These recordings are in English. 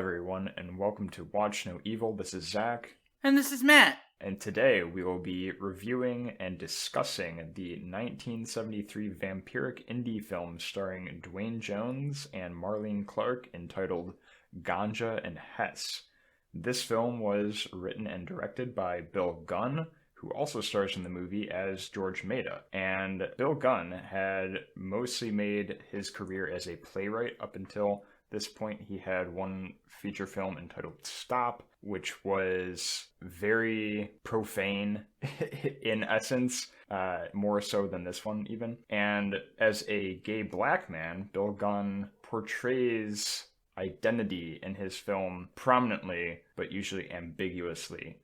everyone, and welcome to Watch No Evil. This is Zach. And this is Matt. And today we will be reviewing and discussing the 1973 vampiric indie film starring Dwayne Jones and Marlene Clark entitled Ganja and Hess. This film was written and directed by Bill Gunn, who also stars in the movie as George Maida. And Bill Gunn had mostly made his career as a playwright up until this point. He had one feature film entitled Stop, which was very profane in essence, more so than this one even. And as a gay black man, Bill Gunn portrays identity in his film prominently, but usually ambiguously,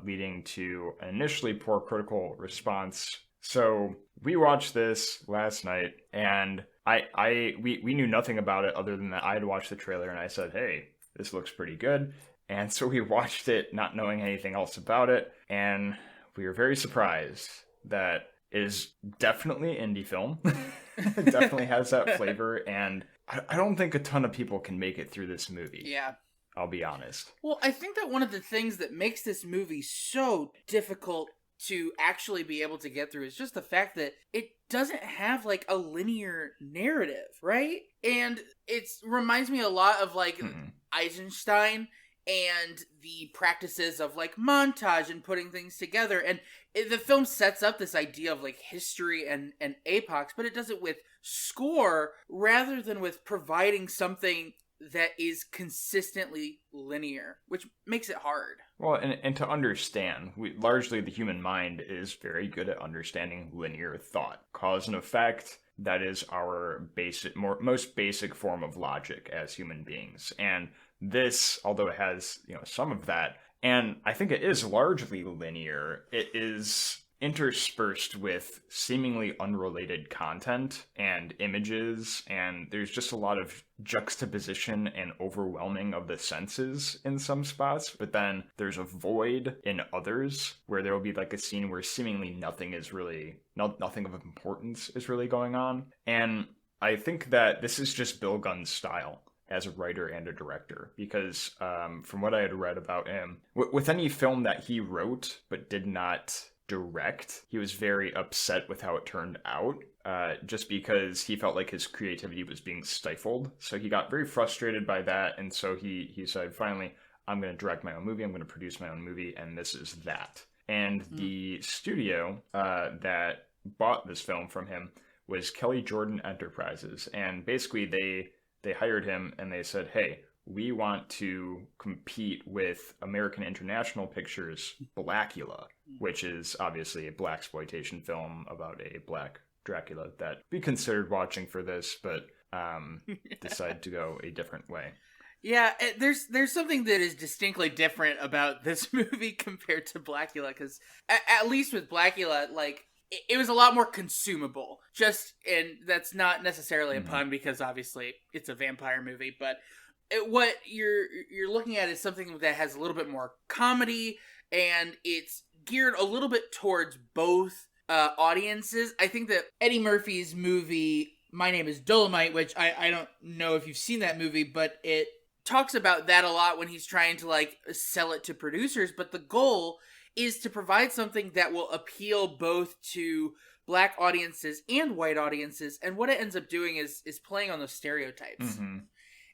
leading to an initially poor critical response. So we watched this last night, and we knew nothing about it other than that I had watched the trailer and I said, hey, this looks pretty good. And so we watched it not knowing anything else about it, and we were very surprised that it is definitely an indie film. It definitely has that flavor, and I don't think a ton of people can make it through this movie. Yeah. I'll be honest. Well, I think that one of the things that makes this movie so difficult to actually be able to get through is just the fact that it doesn't have like a linear narrative, right? And it reminds me a lot of like Eisenstein and the practices of like montage and putting things together. And the film sets up this idea of like history and epochs, but it does it with score rather than with providing something that is consistently linear, which makes it hard. Well, and to understand, largely the human mind is very good at understanding linear thought. Cause and effect, that is our most basic form of logic as human beings. And this, although it has, some of that, and I think it is largely linear, it is interspersed with seemingly unrelated content and images, and there's just a lot of juxtaposition and overwhelming of the senses in some spots, but then there's a void in others where there will be like a scene where seemingly nothing of importance is really going on. And I think that this is just Bill Gunn's style as a writer and a director, because from what I had read about him, with any film that he wrote but did not direct, he was very upset with how it turned out, just because he felt like his creativity was being stifled. So he got very frustrated by that, and so he said, finally, I'm going to direct my own movie, I'm going to produce my own movie, and this is that. And the studio that bought this film from him was Kelly Jordan Enterprises, and basically they hired him and they said, hey, we want to compete with American International Pictures' Blackula, which is obviously a blaxploitation film about a black Dracula that we considered watching for this, but decided to go a different way. Yeah, there's something that is distinctly different about this movie compared to Blackula, because at least with Blackula, like, it was a lot more consumable. And that's not necessarily a pun, because obviously it's a vampire movie, but what you're looking at is something that has a little bit more comedy, and it's geared a little bit towards both audiences. I think that Eddie Murphy's movie, My Name is Dolomite, which I don't know if you've seen that movie, but it talks about that a lot when he's trying to like sell it to producers, but the goal is to provide something that will appeal both to black audiences and white audiences, and what it ends up doing is playing on those stereotypes. Mm-hmm.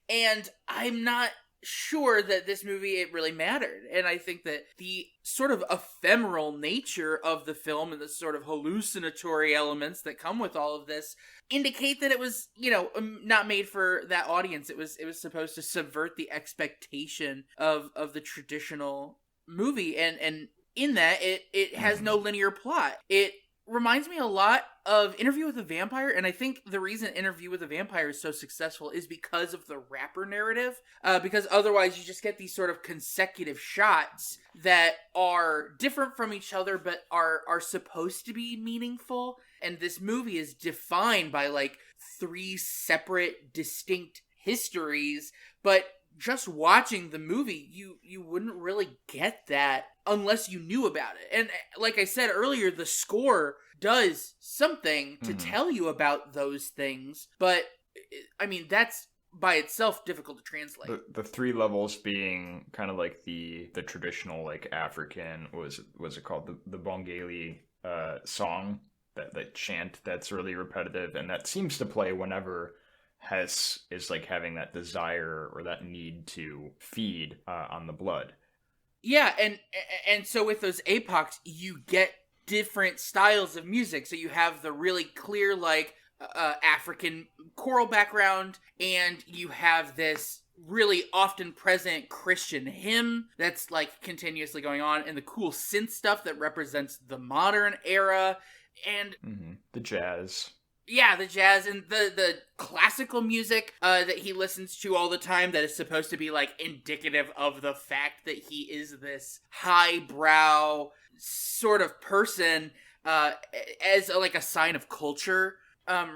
And I'm not sure that this movie, it really mattered. And I think that the sort of ephemeral nature of the film and the sort of hallucinatory elements that come with all of this indicate that it was, not made for that audience. It was supposed to subvert the expectation of the traditional movie. And in that, it has no linear plot. It reminds me a lot of Interview with a Vampire, and I think the reason Interview with a Vampire is so successful is because of the rapper narrative, because otherwise you just get these sort of consecutive shots that are different from each other but are supposed to be meaningful, and this movie is defined by like 3 separate distinct histories, but just watching the movie, you wouldn't really get that unless you knew about it. And like I said earlier, the score does something to tell you about those things, but I mean, that's by itself difficult to translate. The three levels being kind of like the traditional like African, was it called, the Bengali song, that chant that's really repetitive and that seems to play whenever Hess is like having that desire or that need to feed on the blood. Yeah, and so with those epochs, you get different styles of music. So you have the really clear like African choral background, and you have this really often present Christian hymn that's like continuously going on, and the cool synth stuff that represents the modern era, and the jazz. Yeah, the jazz and the classical music that he listens to all the time that is supposed to be like indicative of the fact that he is this highbrow sort of person as like a sign of culture.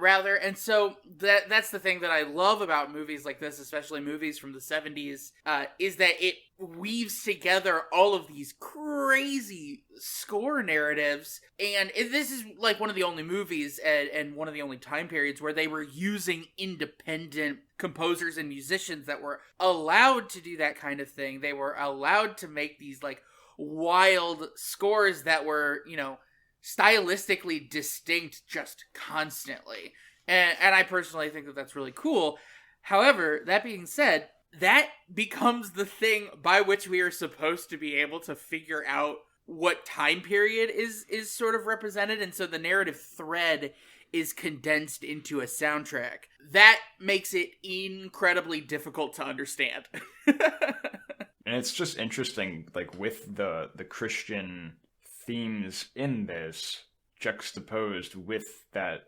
Rather, and so that's the thing that I love about movies like this, especially movies from the 70s, is that it weaves together all of these crazy score narratives, and this is like one of the only movies and one of the only time periods where they were using independent composers and musicians that were allowed to do that kind of thing. They were allowed to make these like wild scores that were, you know, stylistically distinct just constantly. And I personally think that that's really cool. However, that being said, that becomes the thing by which we are supposed to be able to figure out what time period is sort of represented, and so the narrative thread is condensed into a soundtrack. That makes it incredibly difficult to understand. And it's just interesting, like with the Christian themes in this juxtaposed with that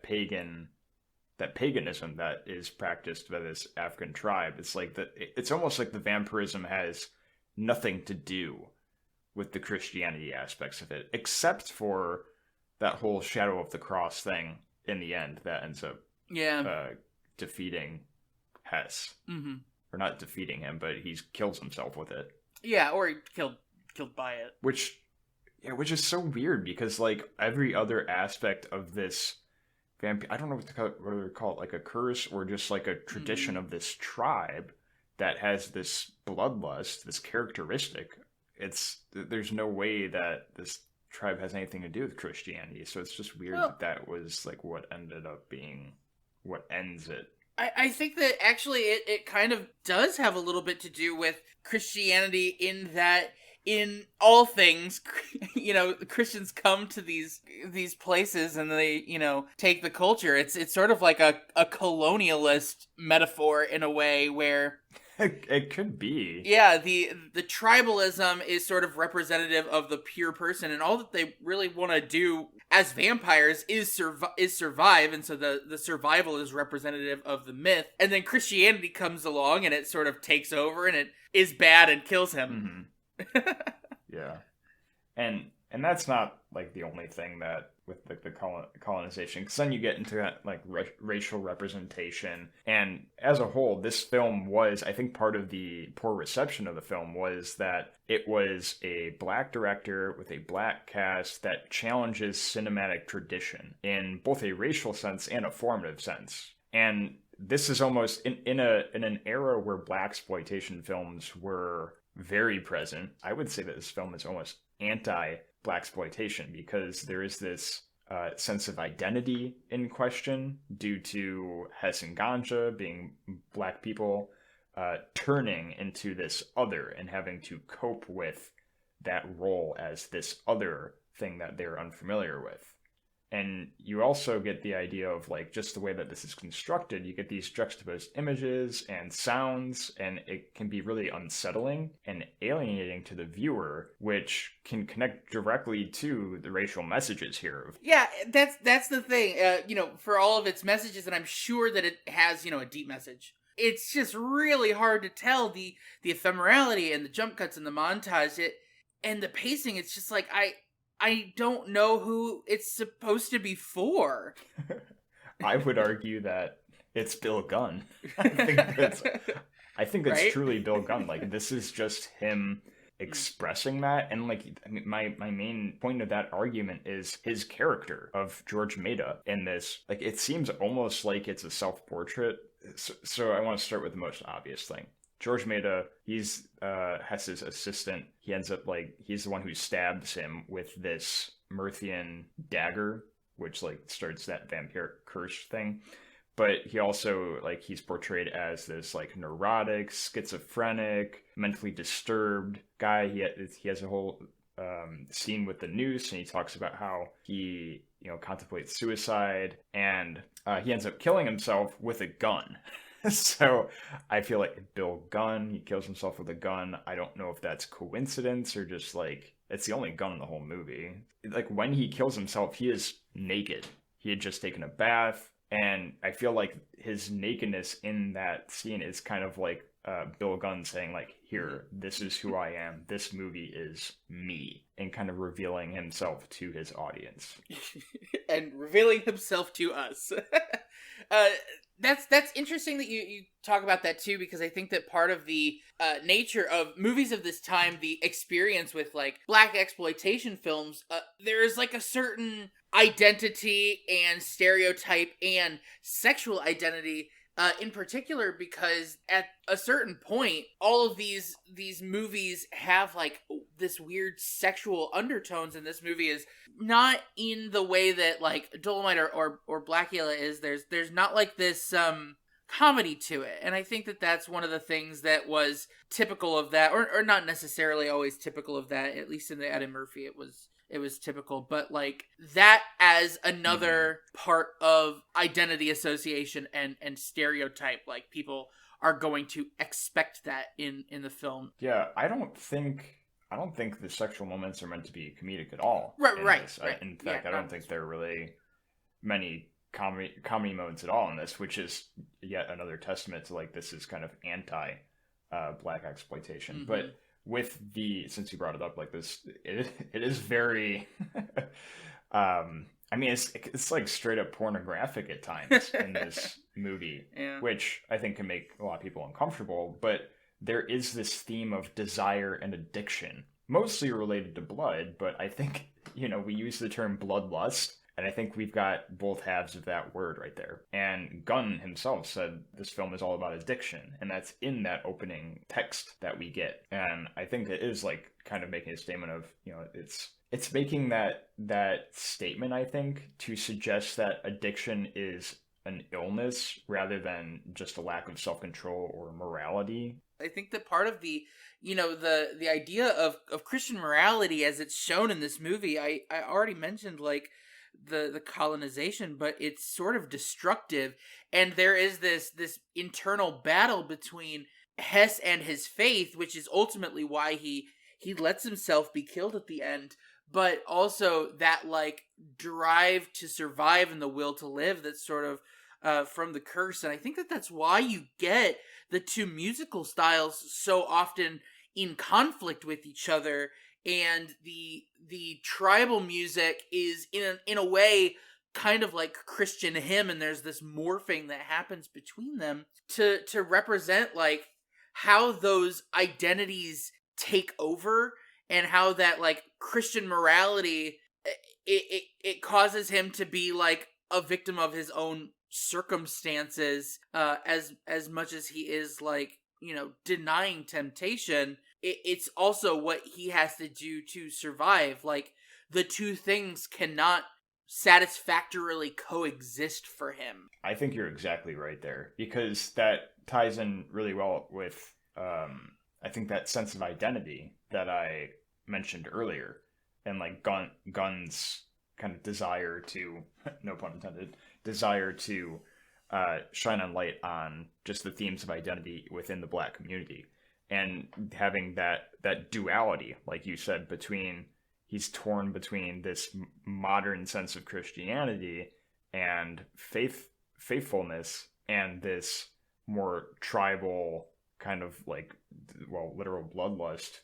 paganism that is practiced by this African tribe. It's like that. It's almost like the vampirism has nothing to do with the Christianity aspects of it, except for that whole shadow of the cross thing in the end that ends up defeating Hess. Mm-hmm. Or not defeating him, but he kills himself with it. Yeah, or he killed by it. Which is so weird because like every other aspect of this I don't know what they call it, like a curse or just like a tradition of this tribe that has this bloodlust, this characteristic. There's no way that this tribe has anything to do with Christianity. So it's just weird that was like what ended up being what ends it. I think that actually it kind of does have a little bit to do with Christianity in that in all things, you know, Christians come to these places and they, you know, take the culture. It's sort of like a colonialist metaphor in a way where it could be. Yeah, the tribalism is sort of representative of the pure person, and all that they really want to do as vampires is survive, and so the survival is representative of the myth. And then Christianity comes along and it sort of takes over and it is bad and kills him. Mm-hmm. Yeah. And that's not like the only thing that with like the colonization, because then you get into like racial representation, and as a whole this film was, I think part of the poor reception of the film was that it was a black director with a black cast that challenges cinematic tradition in both a racial sense and a formative sense. And this is almost in an era where blaxploitation films were very present. I would say that this film is almost anti-blaxploitation because there is this sense of identity in question due to Hess and Ganja being black people turning into this other and having to cope with that role as this other thing that they're unfamiliar with. And you also get the idea of like just the way that this is constructed, you get these juxtaposed images and sounds, and it can be really unsettling and alienating to the viewer, which can connect directly to the racial messages here. Yeah, that's the thing. You know, for all of its messages, and I'm sure that it has, you know, a deep message. It's just really hard to tell the ephemerality and the jump cuts and the montage and the pacing. It's just like I don't know who it's supposed to be for. I would argue that it's Bill Gunn. I think it's right? Truly Bill Gunn. Like, this is just him expressing that. And like, I mean, my main point of that argument is his character of George Maida in this. Like, it seems almost like it's a self-portrait so I want to start with the most obvious thing. George Maida, he's Hess's assistant. He ends up like he's the one who stabs him with this Murthian dagger, which like starts that vampire curse thing. But he also like he's portrayed as this like neurotic, schizophrenic, mentally disturbed guy. He has a whole scene with the noose, and he talks about how he contemplates suicide, and he ends up killing himself with a gun. So I feel like Bill Gunn, he kills himself with a gun. I don't know if that's coincidence or just like it's the only gun in the whole movie. Like when he kills himself, he is naked. He had just taken a bath, and I feel like his nakedness in that scene is kind of like Bill Gunn saying like, "Here, this is who I am. This movie is me," and kind of revealing himself to his audience and revealing himself to us. That's interesting that you talk about that too, because I think that part of the nature of movies of this time, the experience with like black exploitation films, there is like a certain identity and stereotype and sexual identity in particular, because at a certain point, all of these movies have like this weird sexual undertones, and this movie is not in the way that like Dolomite or Blackula is. There's not like this comedy to it, and I think that that's one of the things that was typical of that, or not necessarily always typical of that. At least in the Eddie Murphy, it was typical, but like that as another part of identity association and stereotype, like people are going to expect that in the film. Yeah, I don't think the sexual moments are meant to be comedic at all. Right. In fact, I don't think there are really many comedy moments at all in this, which is yet another testament to like this is kind of anti black exploitation. Mm-hmm. But with since you brought it up like this, it is very I mean it's like straight up pornographic at times in this movie, yeah. Which I think can make a lot of people uncomfortable, but there is this theme of desire and addiction, mostly related to blood, but I think we use the term bloodlust, and I think we've got both halves of that word right there. And Gunn himself said this film is all about addiction, and that's in that opening text that we get. And I think it is like kind of making a statement of, it's making that statement, I think, to suggest that addiction is an illness rather than just a lack of self-control or morality. I think that part of the the idea of Christian morality as it's shown in this movie, I already mentioned like the colonization, but it's sort of destructive, and there is this internal battle between Hess and his faith, which is ultimately why he lets himself be killed at the end, but also that like drive to survive and the will to live that's sort of from the curse. And I think that that's why you get the two musical styles so often in conflict with each other, and the tribal music is in a way kind of like Christian hymn, and there's this morphing that happens between them to represent like how those identities take over, and how that like Christian morality it causes him to be like a victim of his own circumstances as much as he is like denying temptation. It's also what he has to do to survive. Like the two things cannot satisfactorily coexist for him. I think you're exactly right there, because that ties in really well with I think that sense of identity that I mentioned earlier, and like Gunn's kind of desire to, no pun intended, desire to shine a light on just the themes of identity within the Black community, and having that duality, like you said, between he's torn between this modern sense of Christianity and faithfulness, and this more tribal kind of like, well, literal bloodlust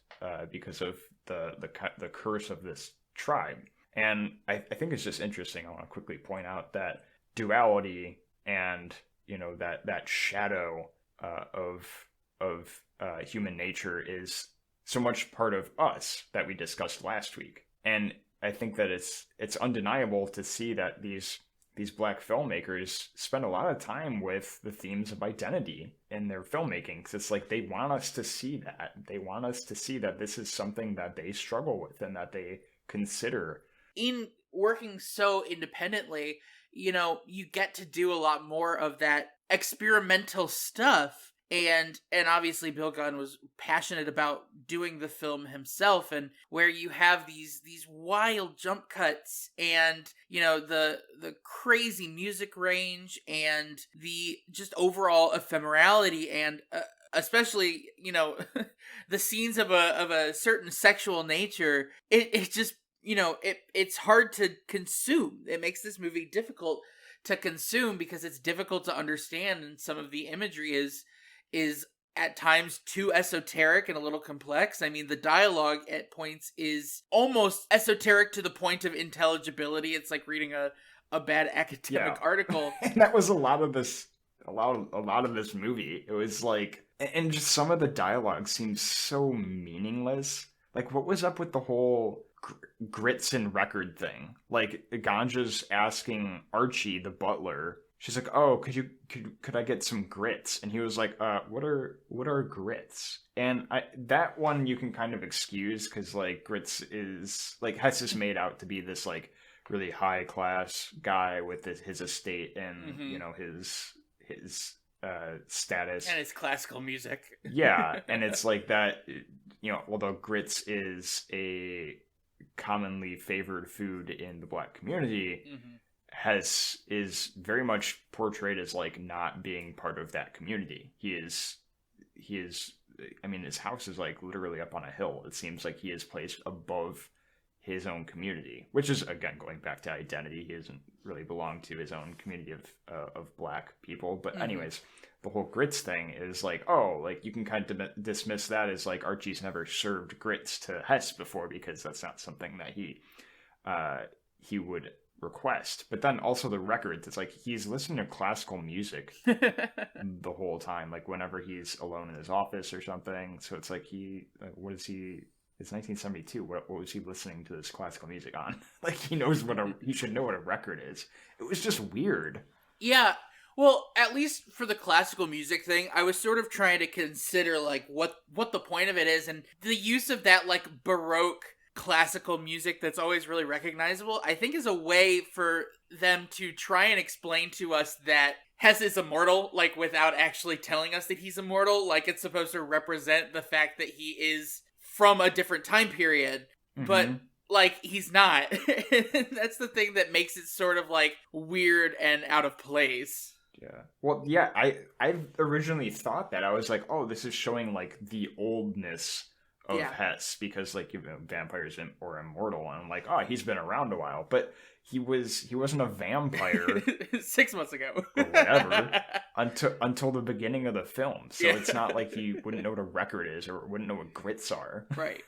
because of the curse of this tribe. And I think it's just interesting. I want to quickly point out that duality and that shadow of human nature is so much part of us that we discussed last week. And I think that it's undeniable to see that these these black filmmakers spend a lot of time with the themes of identity in their filmmaking, because it's like they want us to see that. They want us to see that this is something that they struggle with and that they consider. In working so independently, you get to do a lot more of that experimental stuff. And obviously Bill Gunn was passionate about doing the film himself, and where you have these wild jump cuts and the crazy music range and the just overall ephemerality, and especially the scenes of a certain sexual nature, it just it's hard to consume. It makes this movie difficult to consume because it's difficult to understand, and some of the imagery is at times too esoteric and a little complex. I mean, the dialogue at points is almost esoteric to the point of intelligibility. It's like reading a bad academic article. And that was a lot of this movie. It was like, and just some of the dialogue seems so meaningless. Like, what was up with the whole grits and record thing? Like, Ganja's asking Archie, the butler, she's like, "Oh, could I get some grits?" And he was like, what are grits?" And that one you can kind of excuse, because like grits is like, Hess is made out to be this like really high class guy with his estate and his status and his classical music. Yeah, and it's like that. Although grits is a commonly favored food in the black community. Hess is very much portrayed as like not being part of that community. He is I mean, his house is like literally up on a hill. It seems like he is placed above his own community, which is, again, going back to identity. He doesn't really belong to his own community of black people. But anyways, the whole grits thing is like, oh, like you can kind of dismiss that as like Archie's never served grits to Hess before, because that's not something that he would request. But then also the records, it's like he's listening to classical music the whole time, like whenever he's alone in his office or something. So it's like it's 1972. What was he listening to this classical music on? Like, he should know what a record is. It was just weird. Yeah. Well, at least for the classical music thing, I was sort of trying to consider like what the point of it is, and the use of that like Baroque classical music that's always really recognizable, I think, is a way for them to try and explain to us that Hess is immortal, like without actually telling us that he's immortal. Like, it's supposed to represent the fact that he is from a different time period, but like he's not. That's the thing that makes it sort of like weird and out of place. Yeah. Well, yeah, I originally thought that. I was like, oh, this is showing like the oldness of Hess, because like vampires are immortal, and I'm like, oh, he's been around a while, but he wasn't a vampire 6 months ago or whatever until the beginning of the film. So it's not like he wouldn't know what a record is or wouldn't know what grits are. Right.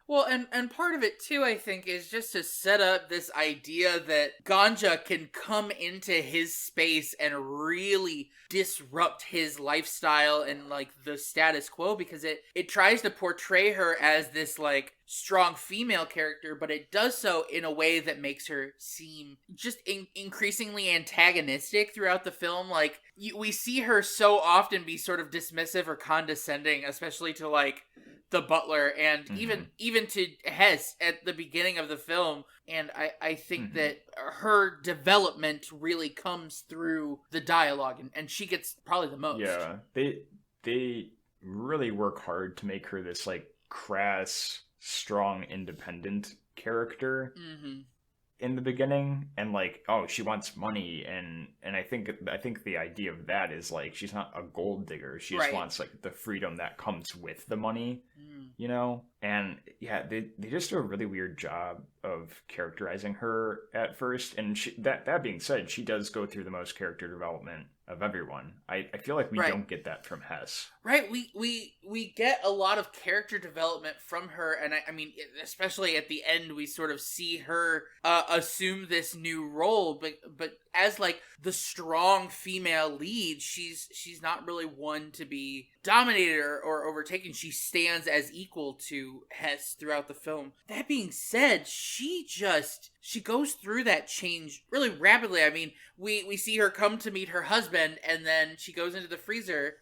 Well, and part of it too, I think, is just to set up this idea that Ganja can come into his space and really disrupt his lifestyle and like the status quo, because it tries to portray her as this like strong female character, but it does so in a way that makes her seem just increasingly antagonistic throughout the film. Like, we see her so often be sort of dismissive or condescending, especially to like the butler, and even to Hess at the beginning of the film. And I think that her development really comes through the dialogue, and she gets probably the most. Yeah, they really work hard to make her this like crass, strong, independent character in the beginning, and like, oh, she wants money, and I think the idea of that is like, she's not a gold digger, she just wants like the freedom that comes with the money, and yeah, they just do a really weird job of characterizing her at first. And that being said, she does go through the most character development of everyone. I feel like we don't get that from Hess. Right, we get a lot of character development from her, and I mean, especially at the end, we sort of see her assume this new role. But as like the strong female lead, she's not really one to be dominated or overtaken. She stands as equal to Hess throughout the film. That being said, she goes through that change really rapidly. I mean, we see her come to meet her husband, and then she goes into the freezer.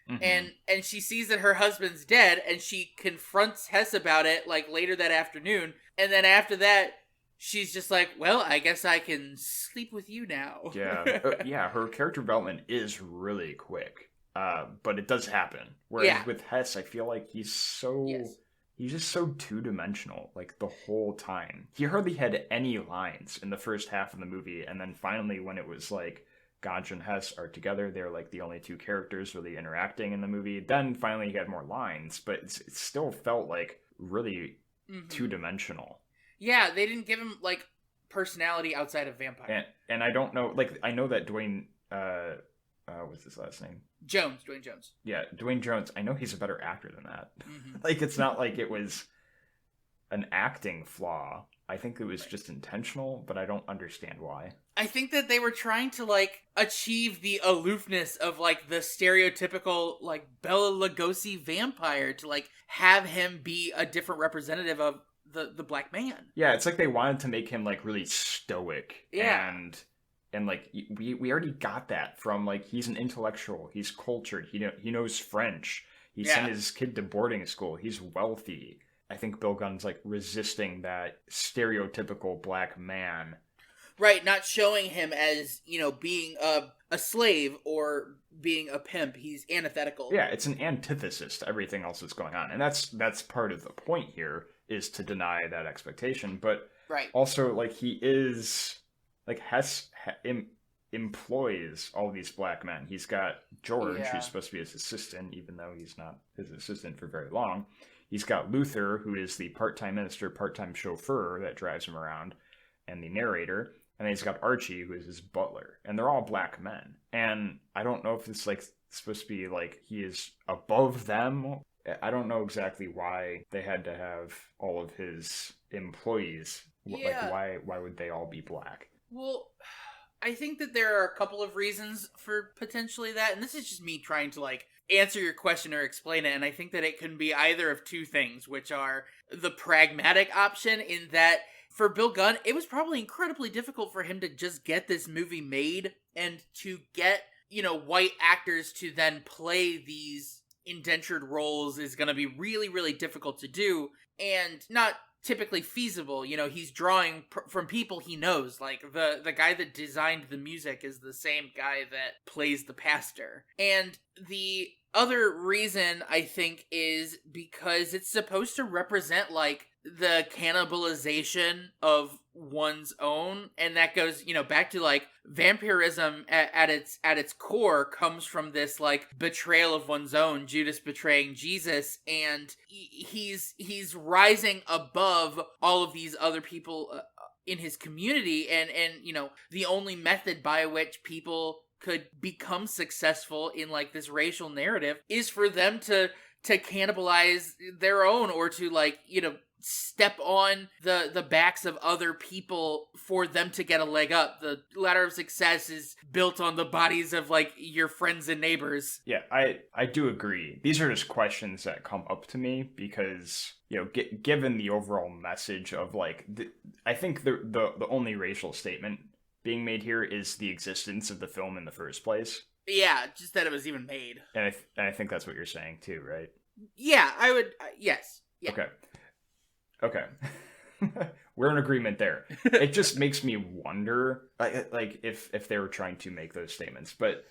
Mm-hmm. And she sees that her husband's dead, and she confronts Hess about it like later that afternoon. And then after that, she's just like, well, I guess I can sleep with you now. Yeah, her character development is really quick, but it does happen. Whereas with Hess, I feel like he's just so two-dimensional, like, the whole time. He hardly had any lines in the first half of the movie, and then finally when it was like, Ganja and Hess are together, they're like the only two characters really interacting in the movie. Then finally he had more lines, but it still felt like really two-dimensional. Yeah, they didn't give him like personality outside of vampire. And I don't know, like, I know that Dwayne, what's his last name? Dwayne Jones. Yeah, Dwayne Jones. I know he's a better actor than that. Like, it's not like it was an acting flaw. I think it was just intentional, but I don't understand why. I think that they were trying to, like, achieve the aloofness of, like, the stereotypical, like, Bela Lugosi vampire, to, like, have him be a different representative of the black man. Yeah, it's like they wanted to make him, like, really stoic. Yeah. And like, we already got that from, like, he's an intellectual, he's cultured, he knows French, he sent his kid to boarding school, he's wealthy. I think Bill Gunn's, like, resisting that stereotypical black man. Right, not showing him as, you know, being a slave or being a pimp. He's antithetical. Yeah, it's an antithesis to everything else that's going on. And that's part of the point here, is to deny that expectation. But also, like, he is, like, Hess employs all these black men. He's got George, who's supposed to be his assistant, even though he's not his assistant for very long. He's got Luther, who is the part-time minister, part-time chauffeur that drives him around, and the narrator. And then he's got Archie, who is his butler. And they're all black men. And I don't know if it's, like, supposed to be, like, he is above them. I don't know exactly why they had to have all of his employees. Yeah. Like, why would they all be black? Well, I think that there are a couple of reasons for potentially that. And this is just me trying to, like, answer your question or explain it, and I think that it can be either of two things, which are the pragmatic option, in that for Bill Gunn, it was probably incredibly difficult for him to just get this movie made and to get, you know, white actors to then play these indentured roles is going to be really, really difficult to do, and not typically feasible. You know, he's drawing from people he knows. Like, the guy that designed the music is the same guy that plays the pastor. And the other reason, I think, is because it's supposed to represent, like, the cannibalization of one's own, and that goes, you know, back to, like, vampirism at its core comes from this, like, betrayal of one's own, Judas betraying Jesus, and he's rising above all of these other people in his community, and you know, the only method by which people could become successful in, like, this racial narrative is for them to cannibalize their own, or to, like, you know, step on the backs of other people for them to get a leg up. The ladder of success is built on the bodies of, like, your friends and neighbors. Yeah, I do agree. These are just questions that come up to me because, you know, given the overall message of, like, I think the only racial statement being made here is the existence of the film in the first place. Yeah, just that it was even made. And I think that's what you're saying too, right? Yeah, I would, yes. Yeah. Okay. We're in agreement there. It just makes me wonder, like if they were trying to make those statements, but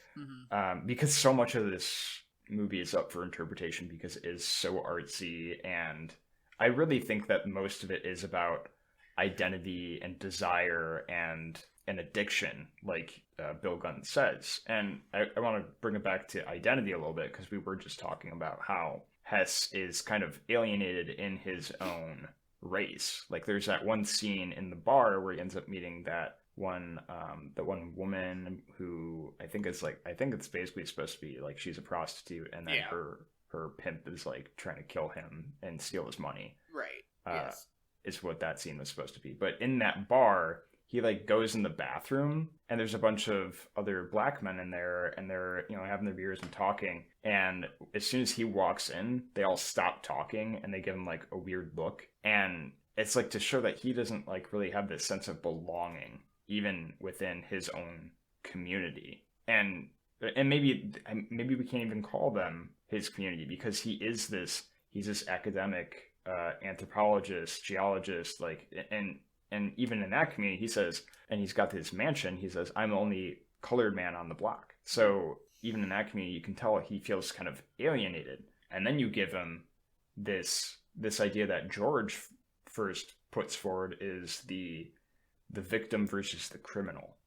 because so much of this movie is up for interpretation because it is so artsy, and I really think that most of it is about identity and desire and an addiction, like Bill Gunn says. And I want to bring it back to identity a little bit, because we were just talking about how Hess is kind of alienated in his own race. Like, there's that one scene in the bar where he ends up meeting that one woman who I think it's basically supposed to be like she's a prostitute, and then her pimp is, like, trying to kill him and steal his money. Right. Yes. Is what that scene was supposed to be. But in that bar, he like goes in the bathroom and there's a bunch of other black men in there and they're, having their beers and talking. And as soon as he walks in, they all stop talking and they give him like a weird look. And it's like to show that he doesn't like really have this sense of belonging even within his own community. And maybe we can't even call them his community because he's this academic anthropologist, geologist, like, and even in that community, he says, and he's got this mansion, he says, I'm the only colored man on the block. So even in that community, you can tell he feels kind of alienated. And then you give him this idea that George first puts forward is the victim versus the criminal,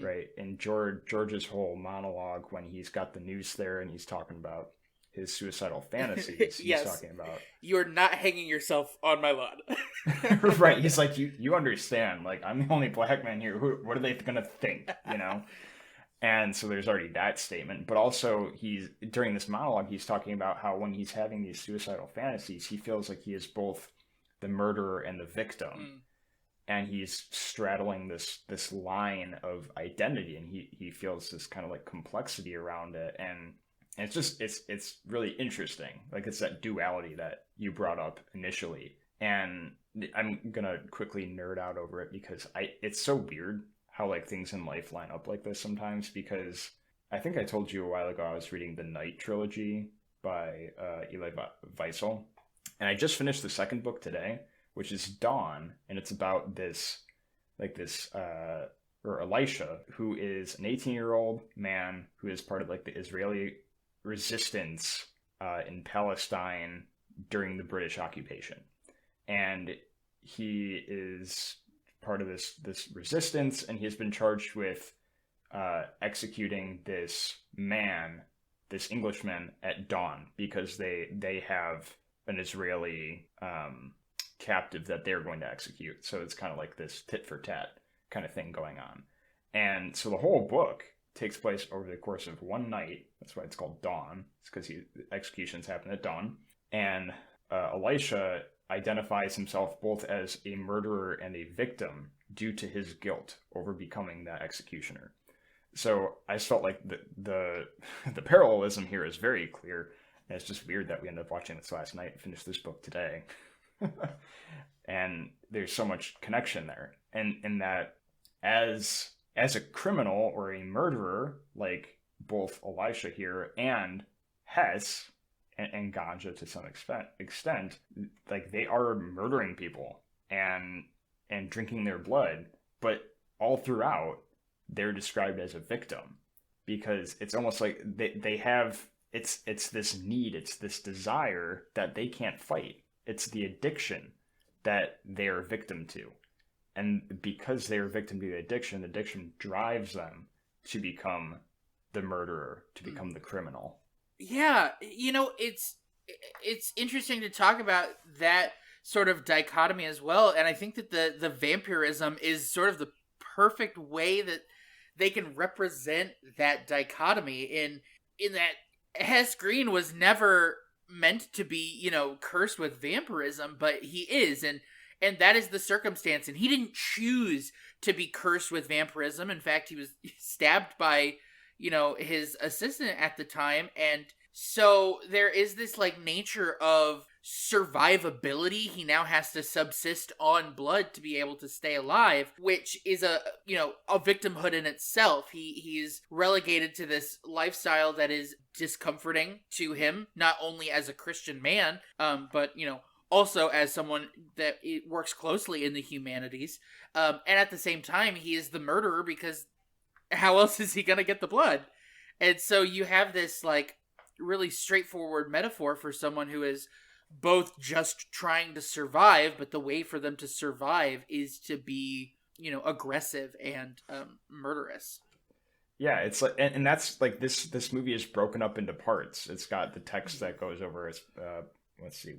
right? And George's whole monologue when he's got the noose there and he's talking about his suicidal fantasies. Yes. He's talking about, you're not hanging yourself on my lawn. right? He's like, you understand? Like, I'm the only black man here. What are they gonna think? And so there's already that statement. But also, during this monologue, he's talking about how when he's having these suicidal fantasies, he feels like he is both the murderer and the victim. And he's straddling this line of identity, and he feels this kind of like complexity around it. And it's just it's really interesting. Like, it's that duality that you brought up initially. And I'm gonna quickly nerd out over it because it's so weird how like things in life line up like this sometimes, because I think I told you a while ago I was reading the Night trilogy by Elie Wiesel, and I just finished the second book today, which is Dawn, and it's about Elisha, who is an 18-year-old man who is part of like the Israeli resistance in Palestine during the British occupation. And he is part of this resistance, and he has been charged with executing this Englishman at dawn, because they have an Israeli captive that they're going to execute. So it's kind of like this tit for tat kind of thing going on. And so the whole book takes place over the course of one night. That's why it's called Dawn. It's because executions happen at dawn. And Elisha identifies himself both as a murderer and a victim due to his guilt over becoming that executioner. So I just felt like the parallelism here is very clear. And it's just weird that we ended up watching this last night and finished this book today. And there's so much connection there. And in that as a criminal or a murderer, like both Elisha here and Hess and Ganja to some extent, like they are murdering people and drinking their blood, but all throughout they're described as a victim, because it's almost like they have it's this need, it's this desire that they can't fight. It's the addiction that they are victim to. And because they are victim to the addiction drives them to become the murderer, to become the criminal. Yeah, it's interesting to talk about that sort of dichotomy as well. And I think that the vampirism is sort of the perfect way that they can represent that dichotomy in that Hess Green was never meant to be, cursed with vampirism, but he is, and that is the circumstance, and he didn't choose to be cursed with vampirism. In fact, he was stabbed by, his assistant at the time, and so there is this, like, nature of survivability. He now has to subsist on blood to be able to stay alive, which is a victimhood in itself. He's relegated to this lifestyle that is discomforting to him, not only as a Christian man, but, also as someone that works closely in the humanities. And at the same time, he is the murderer, because how else is he going to get the blood? And so you have this, like, really straightforward metaphor for someone who is both just trying to survive, but the way for them to survive is to be, aggressive and murderous. Yeah, it's like, and that's like this movie is broken up into parts. It's got the text that goes over as let's see,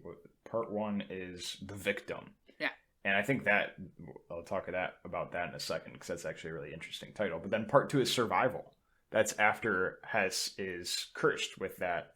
part one is the victim. Yeah. And I think that I'll talk about that in a second, because that's actually a really interesting title. But then part two is survival. That's after Hess is cursed with that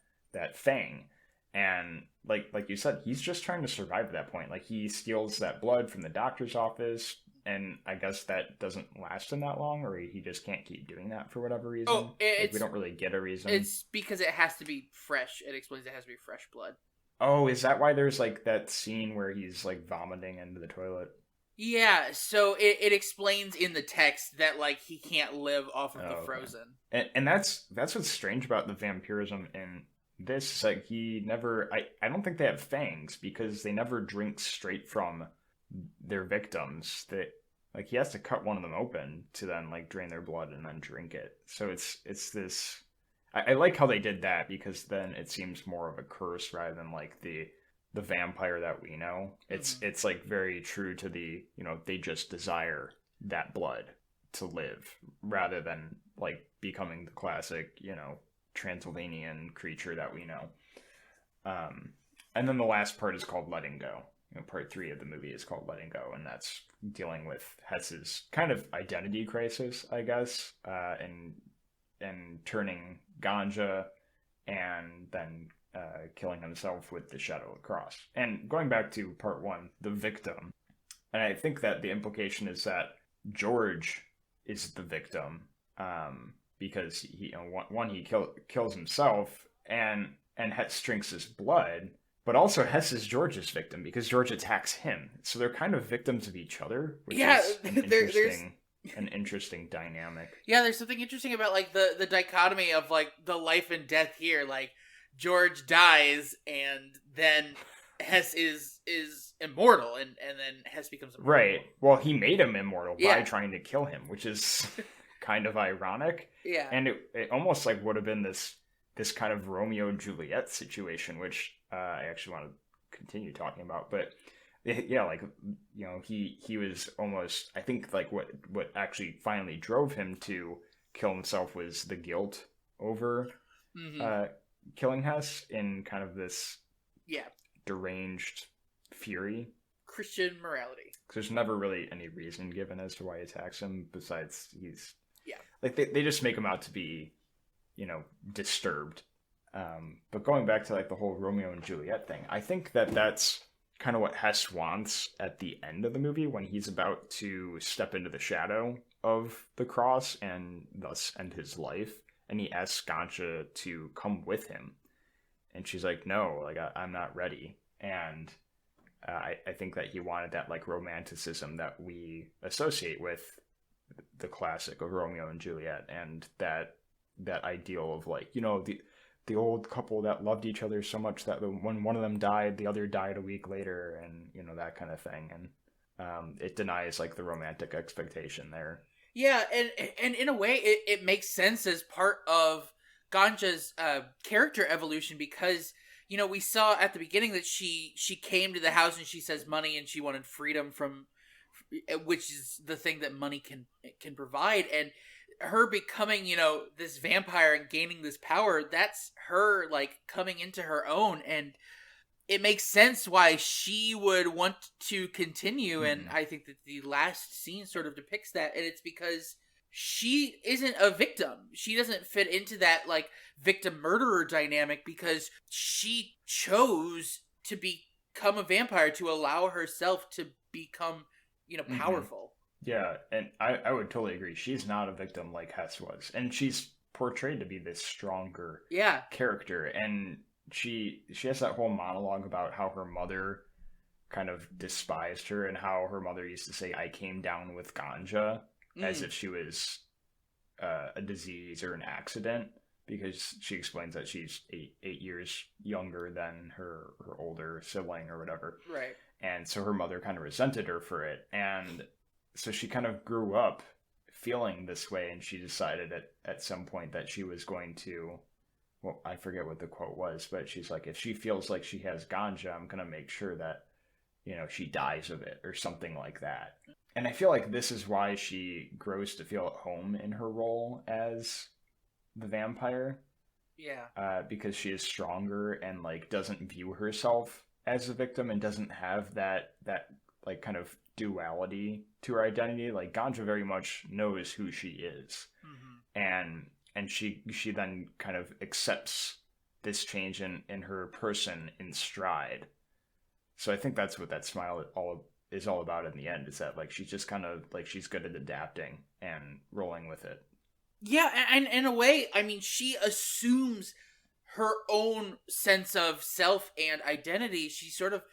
fang. And like you said, he's just trying to survive at that point. Like, he steals that blood from the doctor's office and I guess that doesn't last him that long, or he just can't keep doing that for whatever reason. Oh, Like, we don't really get a reason. It's because it has to be fresh. It explains it has to be fresh blood. Oh, is that why there's like that scene where he's like vomiting into the toilet? Yeah, so it explains in the text that like he can't live off of the Okay. frozen. And that's what's strange about the vampirism in this. It's like he never. I don't think they have fangs because they never drink straight from their victims. That like he has to cut one of them open to then like drain their blood and then drink it. So it's this. I like how they did that because then it seems more of a curse rather than like the vampire that we know. It's like very true to the, they just desire that blood to live rather than like becoming the classic, Transylvanian creature that we know. And then the last part is called Letting Go. Part 3 of the movie is called Letting Go, and that's dealing with Hess's kind of identity crisis, I guess, and turning ganja and then killing himself with the Shadow of the Cross. And going back to part 1, the victim, and I think that the implication is that George is the victim, because he kills himself, and Hess drinks his blood, but also Hess is George's victim because George attacks him. So they're kind of victims of each other, which is an interesting dynamic. Yeah, there's something interesting about like the dichotomy of like the life and death here. Like George dies and then Hess is immortal and then Hess becomes immortal. Right. Well, he made him immortal by trying to kill him, which is kind of ironic. Yeah. And it almost like would have been this kind of Romeo and Juliet situation, which I actually want to continue talking about. But yeah, like, he was almost, I think like what actually finally drove him to kill himself was the guilt over killing Hess in kind of this deranged fury. Christian morality. There's never really any reason given as to why he attacks him besides he's like they just make him out to be disturbed. But going back to like the whole Romeo and Juliet thing, I think that that's kind of what Hess wants at the end of the movie when he's about to step into the shadow of the cross and thus end his life, and he asks Ganja to come with him, and she's like, no, like I'm not ready. And I think that he wanted that like romanticism that we associate with the classic of Romeo and Juliet, and that ideal of like, the old couple that loved each other so much that when one of them died, the other died a week later, and that kind of thing. And it denies like the romantic expectation there. Yeah, and in a way, it makes sense as part of Ganja's character evolution because we saw at the beginning that she came to the house and she says money and she wanted freedom from, which is the thing that money can provide, and her becoming, this vampire and gaining this power, that's her, like, coming into her own, and it makes sense why she would want to continue, and I think that the last scene sort of depicts that, and it's because she isn't a victim. She doesn't fit into that, like, victim-murderer dynamic because she chose to become a vampire, to allow herself to become, powerful. Yeah, and I would totally agree. She's not a victim like Hess was. And she's portrayed to be this stronger character. And she has that whole monologue about how her mother kind of despised her and how her mother used to say, I came down with ganja, as if she was a disease or an accident, because she explains that she's eight years younger than her older sibling or whatever. Right. And so her mother kind of resented her for it. And so she kind of grew up feeling this way, and she decided at some point that she was going to, well, I forget what the quote was, but she's like, if she feels like she has ganja, I'm going to make sure that, she dies of it or something like that. And I feel like this is why she grows to feel at home in her role as the vampire. Yeah. Because she is stronger and like doesn't view herself as a victim and doesn't have that like kind of duality to her identity. Like Ganja very much knows who she is, and she then kind of accepts this change in her person in stride. So I think that's what that smile is all about in the end, is that like she's just kind of like she's good at adapting and rolling with it. Yeah, and in a way, I mean, she assumes her own sense of self and identity. She sort of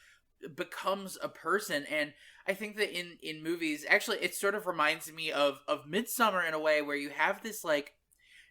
becomes a person, and I think that in movies, actually, it sort of reminds me of Midsummer in a way, where you have this like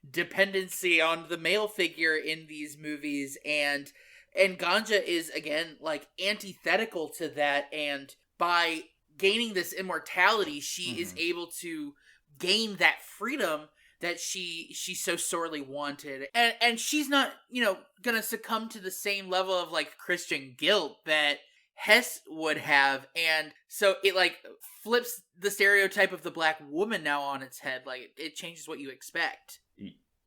dependency on the male figure in these movies, and Ganja is again like antithetical to that, and by gaining this immortality, she is able to gain that freedom that she so sorely wanted, and she's not, you know, gonna succumb to the same level of like Christian guilt that Hess would have. And so it like flips the stereotype of the black woman now on its head. Like it changes what you expect.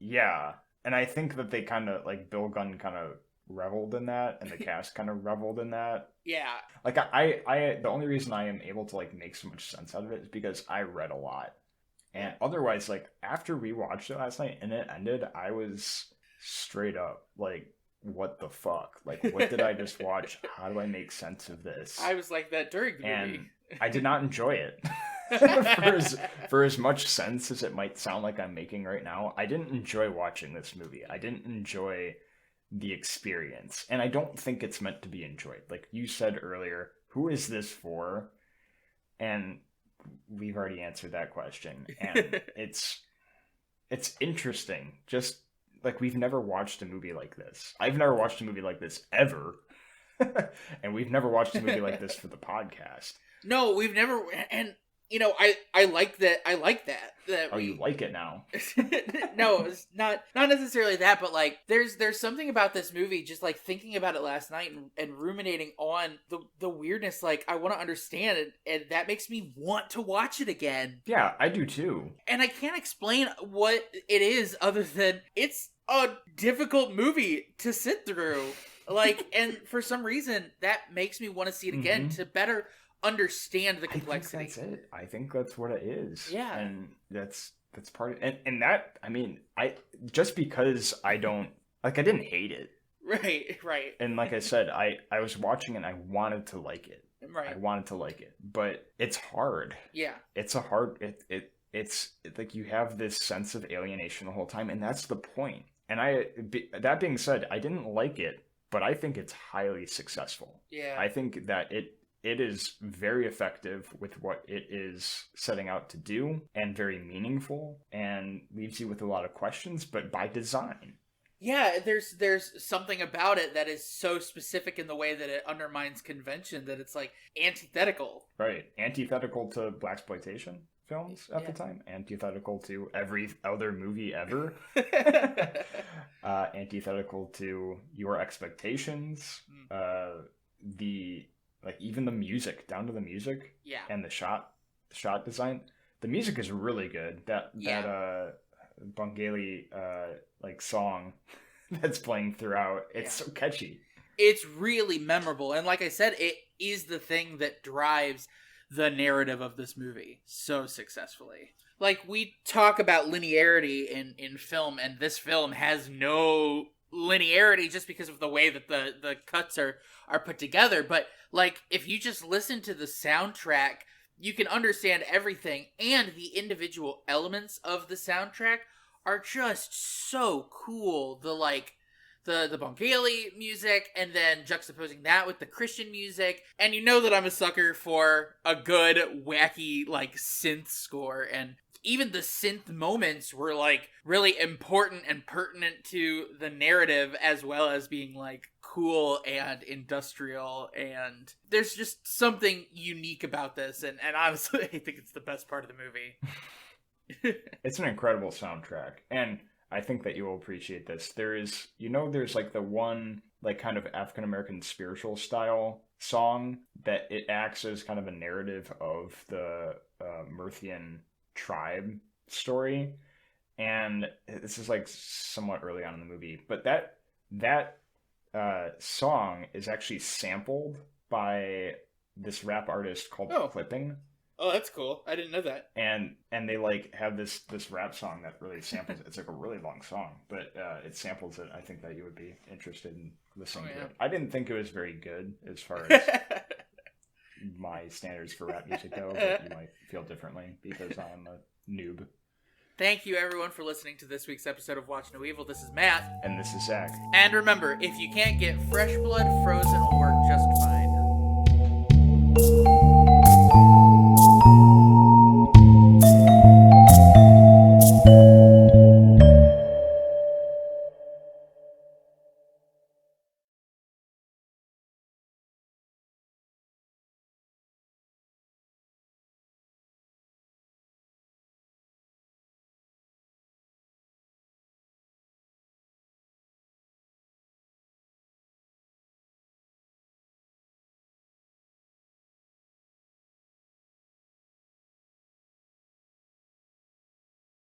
Yeah, and I think that they kind of like Bill Gunn kind of reveled in that, and the cast kind of reveled in that. Yeah. Like I the only reason I am able to like make so much sense out of it is because I read a lot. And otherwise, like, after we watched it last night and it ended, I was straight up like, what the fuck? Like, what did I just watch? How do I make sense of this? I was like that during the movie. And I did not enjoy it. for as much sense as it might sound like I'm making right now, I didn't enjoy watching this movie. I didn't enjoy the experience. And I don't think it's meant to be enjoyed. Like you said earlier, who is this for? And we've already answered that question, and it's interesting. Just like we've never watched a movie like this. I've never watched a movie like this ever, and we've never watched a movie like this for the podcast. No, we've never. And you know, I like that. I like that. You like it now? No, it's not necessarily that, but like there's something about this movie, just like thinking about it last night and ruminating on the weirdness. Like I want to understand it, and that makes me want to watch it again. Yeah, I do too. And I can't explain what it is other than it's a difficult movie to sit through. Like, and for some reason that makes me want to see it again to better understand the complexity. I think that's it. I think that's what it is. Yeah. And that's part of, and that, I mean, I just because I don't like, I didn't hate it. Right. And like I said, I was watching and I wanted to like it. Right. I wanted to like it, but it's hard. Yeah. It's a hard, it's like you have this sense of alienation the whole time, and that's the point. And that being said, I didn't like it, but I think it's highly successful. Yeah. I think that it is very effective with what it is setting out to do, and very meaningful, and leaves you with a lot of questions, but by design. Yeah, there's something about it that is so specific in the way that it undermines convention that it's like antithetical. Right. Antithetical to blaxploitation films at the time. Antithetical to every other movie ever. Antithetical to your expectations. Even the music, down to the music. Yeah. And the shot design. The music is really good. That Bengali song that's playing throughout. It's so catchy. It's really memorable, and like I said, it is the thing that drives the narrative of this movie so successfully. Like, we talk about linearity in film, and this film has no linearity just because of the way that the cuts are put together. But like, if you just listen to the soundtrack, you can understand everything, and the individual elements of the soundtrack are just so cool. The Bengali music, and then juxtaposing that with the Christian music. And you know that I'm a sucker for a good, wacky, like, synth score. And even the synth moments were, like, really important and pertinent to the narrative, as well as being, like, cool and industrial. And there's just something unique about this. And honestly, I think it's the best part of the movie. It's an incredible soundtrack, and I think that you will appreciate this. There's like the one like kind of African American spiritual style song that it acts as kind of a narrative of the Murthian tribe story, and this is like somewhat early on in the movie, but that song is actually sampled by this rap artist called Clipping. Oh, that's cool. I didn't know that. And they like have this rap song that really samples it. It's like a really long song, but it samples it. I think that you would be interested in listening to it. I didn't think it was very good as far as my standards for rap music, though, but you might feel differently because I'm a noob. Thank you, everyone, for listening to this week's episode of Watch No Evil. This is Matt. And this is Zach. And remember, if you can't get fresh blood, frozen will work just fine.